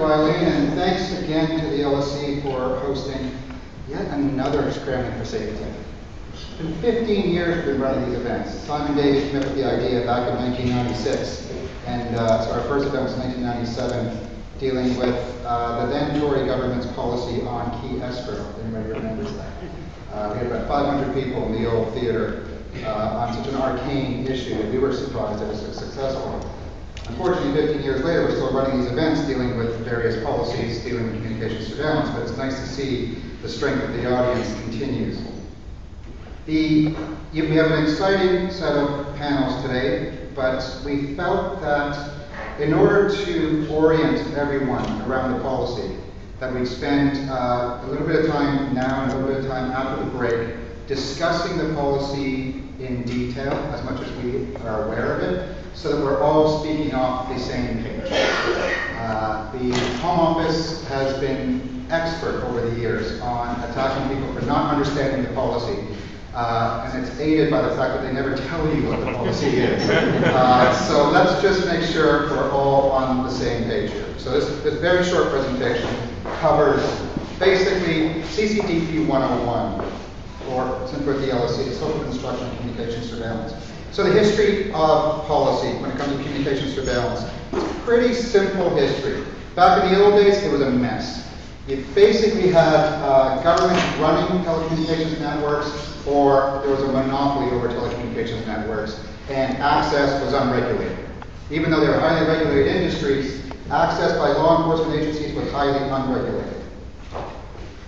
you, Eileen, and thanks again to the LSE for hosting yet another Scrambling for Safety. It's been 15 years we've been running these events. Simon Davies came up with the idea back in 1996, and so our first event was 1997, dealing with the then Tory government's policy on key escrow, if anybody remembers that. We had about 500 people in the old theatre on such an arcane issue, and we were surprised it was so successful. Unfortunately, 15 years later, we're still running these events dealing with various policies, dealing with communication surveillance, but it's nice to see the strength of the audience continues. We have an exciting set of panels today, but we felt that in order to orient everyone around the policy, that we'd spend a little bit of time now and a little bit of time after the break discussing the policy in detail, as much as we are aware of it, so that we're all speaking off the same page. The Home Office has been expert over the years on attacking people for not understanding the policy, and it's aided by the fact that they never tell you what the policy is. So let's just make sure we're all on the same page here. So this very short presentation covers basically CCDP 101, or since we're at the LSE, the Social Construction of Communication Surveillance. So the history of policy when it comes to communication surveillance, it's pretty simple history. Back in the old days, it was a mess. You basically had government running telecommunications networks, or there was a monopoly over telecommunications networks, and access was unregulated. Even though they were highly regulated industries, access by law enforcement agencies was highly unregulated.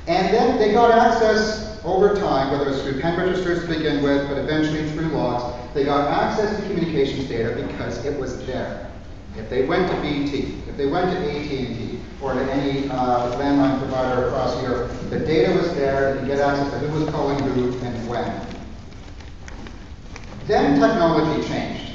And then they got access over time, whether it was through pen registers to begin with, but eventually through logs, they got access to communications data because it was there. If they went to BT, if they went to AT&T, or to any landline provider across Europe, the data was there, and you get access to who was calling who and when. Then technology changed.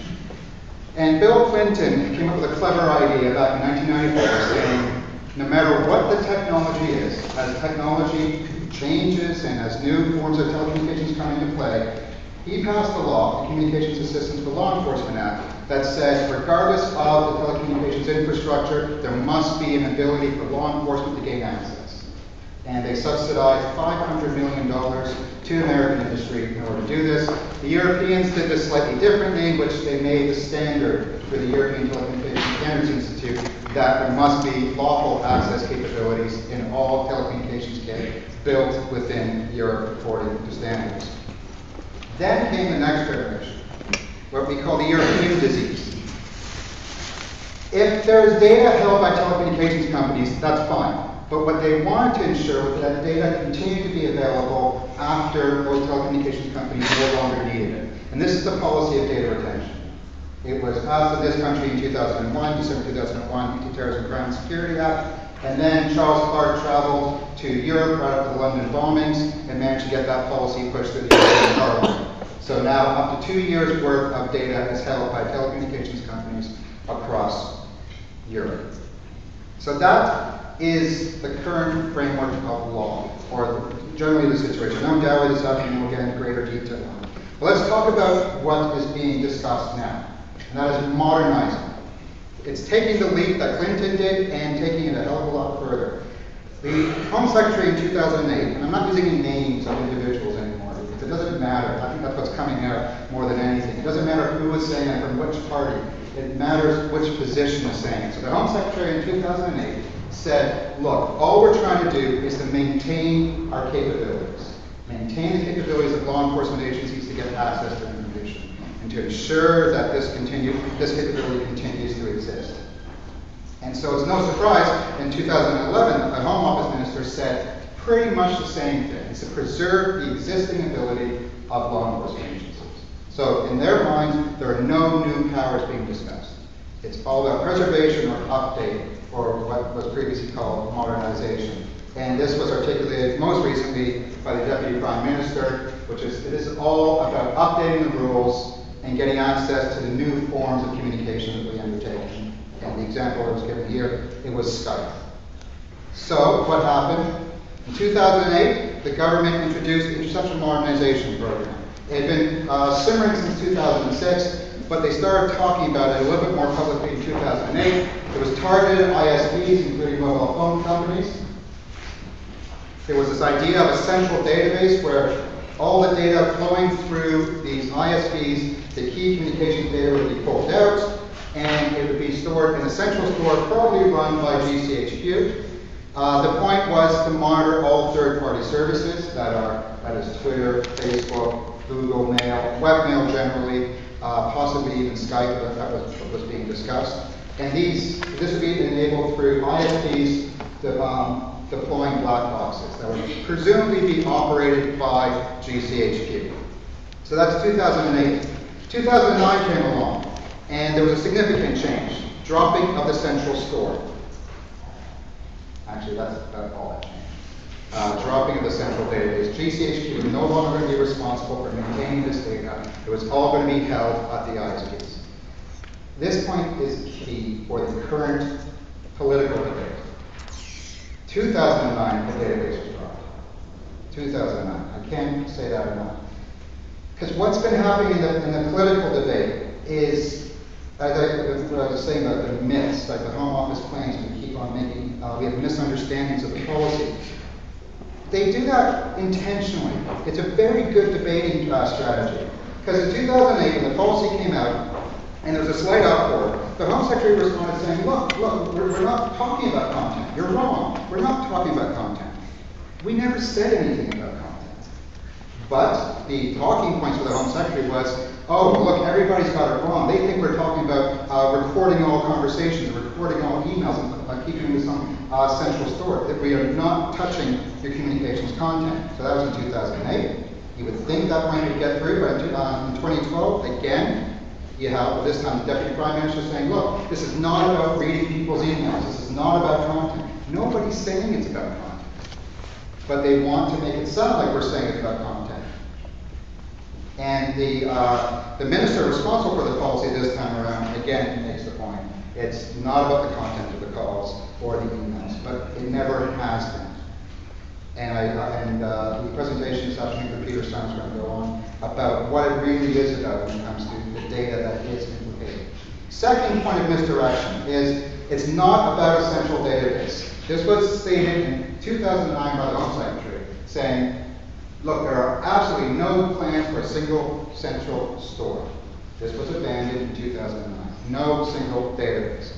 And Bill Clinton came up with a clever idea back in 1994 saying, no matter what the technology is, as technology changes and as new forms of telecommunications come into play, he passed a law, the Communications Assistance for Law Enforcement Act, that said regardless of the telecommunications infrastructure, there must be an ability for law enforcement to gain access. And they subsidized $500 million to American industry in order to do this. The Europeans did this slightly differently, in which they made the standard for the European Telecommunications Standards Institute that there must be lawful access capabilities in all telecommunications kit built within Europe according to standards. Then came the next generation, what we call the European disease. If there's data held by telecommunications companies, that's fine. But what they wanted to ensure was that data continued to be available after those telecommunications companies no longer needed it. And this is the policy of data retention. It was passed in this country in 2001, December 2001, Anti-Terrorism Crime and Security Act. And then Charles Clarke traveled to Europe right after the London bombings and managed to get that policy pushed through the European Parliament. So now up to 2 years' worth of data is held by telecommunications companies across Europe. So that is the current framework of law, or generally the situation. No doubt this afternoon we'll get into greater detail on it. But let's talk about what is being discussed now, and that is modernizing. It's taking the leap that Clinton did and taking it a hell of a lot further. The Home Secretary in 2008, and I'm not using any names of individuals anymore, because it doesn't matter. I think that's what's coming out more than anything. It doesn't matter who is saying it, from which party. It matters which position is saying it. So the Home Secretary in 2008 said, look, all we're trying to do is to maintain our capabilities. Maintain the capabilities of law enforcement agencies to get access to information, and to ensure that this capability continues to exist. And so it's no surprise, in 2011, the Home Office Minister said pretty much the same thing. It's to preserve the existing ability of law enforcement agencies. So in their minds, there are no new powers being discussed. It's all about preservation or update, or what was previously called modernization. And this was articulated most recently by the Deputy Prime Minister, which is, it is all about updating the rules and getting access to the new forms of communication that we undertake. And the example that was given here, it was Skype. So what happened? In 2008, the government introduced the Interception Modernization Program. It had been simmering since 2006. but they started talking about it a little bit more publicly in 2008. It was targeted at ISPs, including mobile phone companies. There was this idea of a central database where all the data flowing through these ISPs, the key communications data would be pulled out, and it would be stored in a central store, probably run by GCHQ. The point was to monitor all third-party services that is Twitter, Facebook, Google Mail, webmail generally, possibly even Skype, that was being discussed. And this would be enabled through ISPs deploying black boxes that would presumably be operated by GCHQ. So that's 2008. 2009 came along, and there was a significant change, dropping of the central store. Actually, that's all that changed. Dropping of the central database. GCHQ was no longer going to be responsible for maintaining this data. It was all going to be held at the ISPs. This point is key for the current political debate. 2009, the database was dropped. 2009. I can't say that enough. Because what's been happening in the political debate is, as I was saying about the myths, like the Home Office claims we keep on making, we have misunderstandings of the policy. They do that intentionally. It's a very good debating strategy. Because in 2008, when the policy came out, and there was a slight uproar, the Home Secretary responded saying, look, we're not talking about content. You're wrong. We're not talking about content. We never said anything about content. But the talking points for the Home Secretary was, oh, look, everybody's got it wrong. They think we're talking about recording all conversations, recording all emails, and keeping them in some central store, that we are not touching your communications content. So that was in 2008. You would think that might get through, but in 2012, again, you have this time the Deputy Prime Minister saying, look, this is not about reading people's emails. This is not about content. Nobody's saying it's about content. But they want to make it sound like we're saying it's about content. And the minister responsible for the policy this time around, again, makes the point. It's not about the content of the calls or the emails, but it never has been. And the presentation this afternoon for Peter Stein is going to go on about what it really is about when it comes to the data that is implicated. Second point of misdirection is it's not about a central database. This was stated in 2009 by the Home Secretary, saying, look, there are absolutely no plans for a single central store. This was abandoned in 2009. No single database.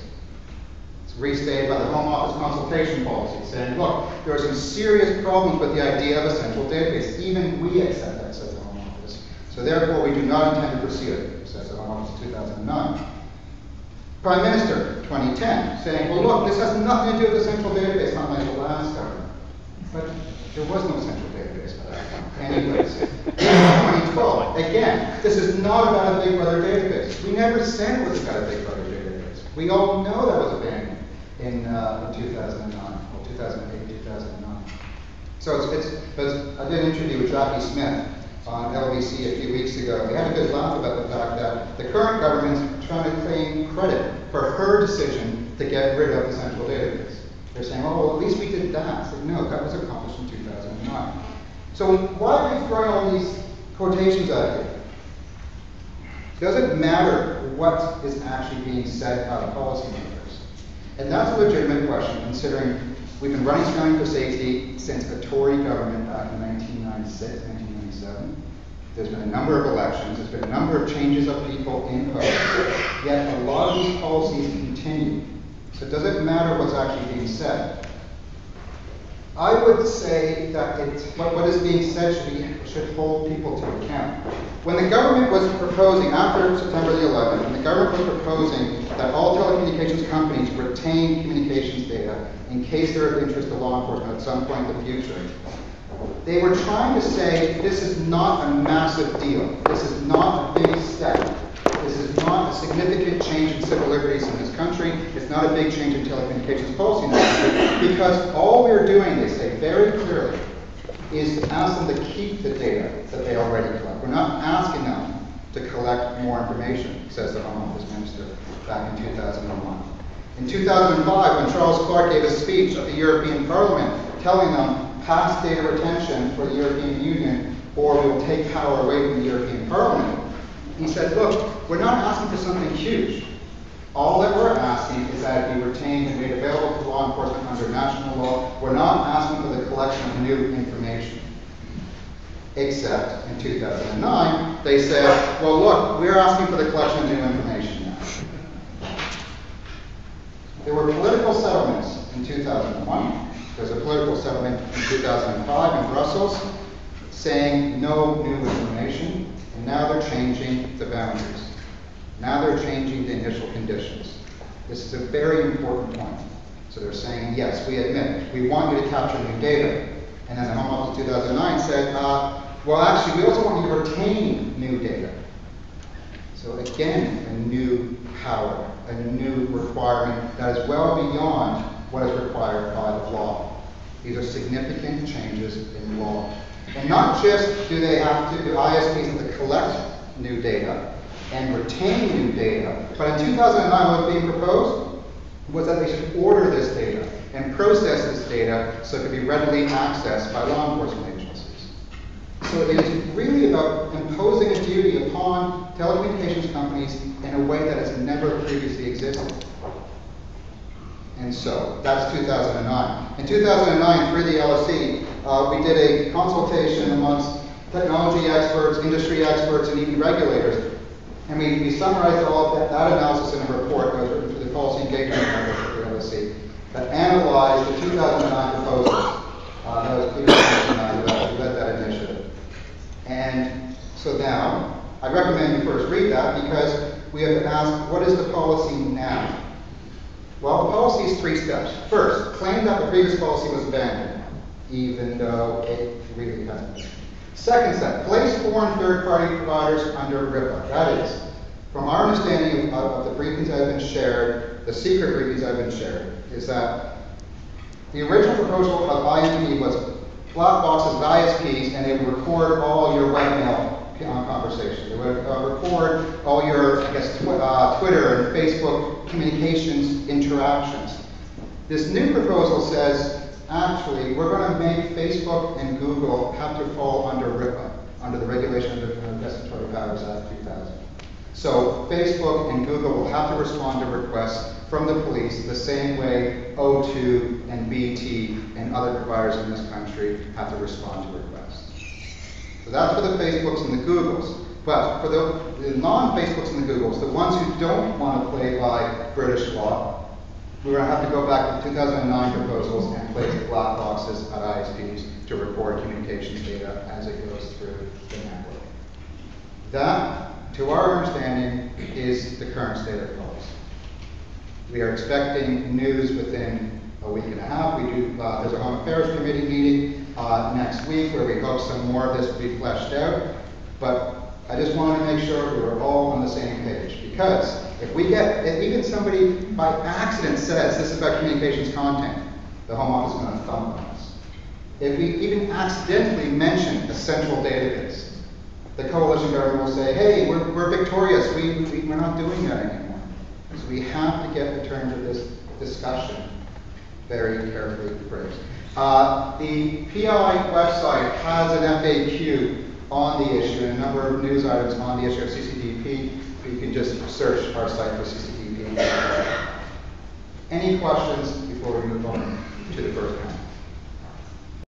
It's restated by the Home Office consultation policy, saying, look, there are some serious problems with the idea of a central database. Even we accept that, says the Home Office. So therefore, we do not intend to pursue it, says the Home Office in 2009. Prime Minister, 2010, saying, well, look, this has nothing to do with the central database, unlike the last government. But there was no central database by that time. Anyways, 2012, again, this is not about a Big Brother database. We never said it was about a Big Brother database. We all know that was abandoned in 2009, or 2008, 2009. So I did an interview with Jackie Smith on LBC a few weeks ago. We had a good laugh about the fact that the current government's trying to claim credit for her decision to get rid of the central database. They're saying, oh, well, at least we did that. I said, no, that was accomplished in 2009. So why are we throwing all these quotations out here? Does it matter what is actually being said by policymakers? And that's a legitimate question, considering we've been running Scrambling for Safety since the Tory government back in 1996, 1997. There's been a number of elections. There's been a number of changes of people in post. Yet a lot of these policies continue. So does it matter what's actually being said? I would say that what is being said should hold people to account. When the government was proposing, after September the 11th, when the government was proposing that all telecommunications companies retain communications data in case they're of interest to law enforcement at some point in the future, they were trying to say this is not a massive deal. This is not a big step. This is not a significant change in civil liberties in this country. It's not a big change in telecommunications policy in this country, because all we're doing, they say very clearly, is to ask them to keep the data that they already collect. We're not asking them to collect more information, says the Home Office Minister back in 2001. In 2005, when Charles Clarke gave a speech at the European Parliament telling them, pass data retention for the European Union, or we will take power away from the European Parliament, He said, look, we're not asking for something huge. All that we're asking is that it be retained and made available to law enforcement under national law. We're not asking for the collection of new information. Except in 2009, they said, well, look, we're asking for the collection of new information now. There were political settlements in 2001. There's a political settlement in 2005 in Brussels saying no new information, and now they're changing the boundaries. Now they're changing the initial conditions. This is a very important point. So they're saying, yes, we admit, we want you to capture new data. And then the Home Office in 2009 said, well, actually, we also want you to retain new data. So again, a new power, a new requirement that is well beyond what is required by the law. These are significant changes in law. And not just do ISPs have to collect new data and retain new data, but in 2009 what was being proposed was that they should order this data and process this data so it could be readily accessed by law enforcement agencies. So it is really about imposing a duty upon telecommunications companies in a way that has never previously existed. And so that's 2009. In 2009, through the LSE, we did a consultation amongst technology experts, industry experts, and even regulators. And we summarized all of that analysis in a report that was written through the policy engagement network of the LSE that analyzed the 2009 proposals. That was Peter who led that initiative. And so now, I recommend you first read that because we have to ask, what is the policy now? Well, the policy is 3 steps. First, claim that the previous policy was abandoned, even though it really hasn't been. Second step, place foreign third-party providers under RIPA. That is, from our understanding of the briefings that have been shared, the secret briefings that have been shared, is that the original proposal of ISP was black boxes of ISPs, and they would record all your webmail conversations. They would record all your, Twitter and Facebook communications interactions. This new proposal says, actually, we're going to make Facebook and Google have to fall under RIPA, under the Regulation of Investigatory Powers Act 2000. So Facebook and Google will have to respond to requests from the police the same way O2 and BT and other providers in this country have to respond to requests. So that's for the Facebooks and the Googles. But for the non-Facebooks and the Googles, the ones who don't want to play by British law, we're going to have to go back to 2009 proposals and place black boxes at ISPs to record communications data as it goes through the network. That, to our understanding, is the current state of policy. We are expecting news within a week and a half. There's a Home Affairs Committee meeting next week where we hope some more of this will be fleshed out. But I just wanted to make sure we were all on the same page, because if even somebody by accident says this is about communications content, the Home Office is going to thump on us. If we even accidentally mention a central database, the coalition government will say, hey, we're victorious, we're not doing that anymore. So we have to get the terms of this discussion very carefully phrased. The PI website has an FAQ on the issue and a number of news items on the issue of CCDP. You can just search our site for CCDP. Any questions before we move on to the first panel?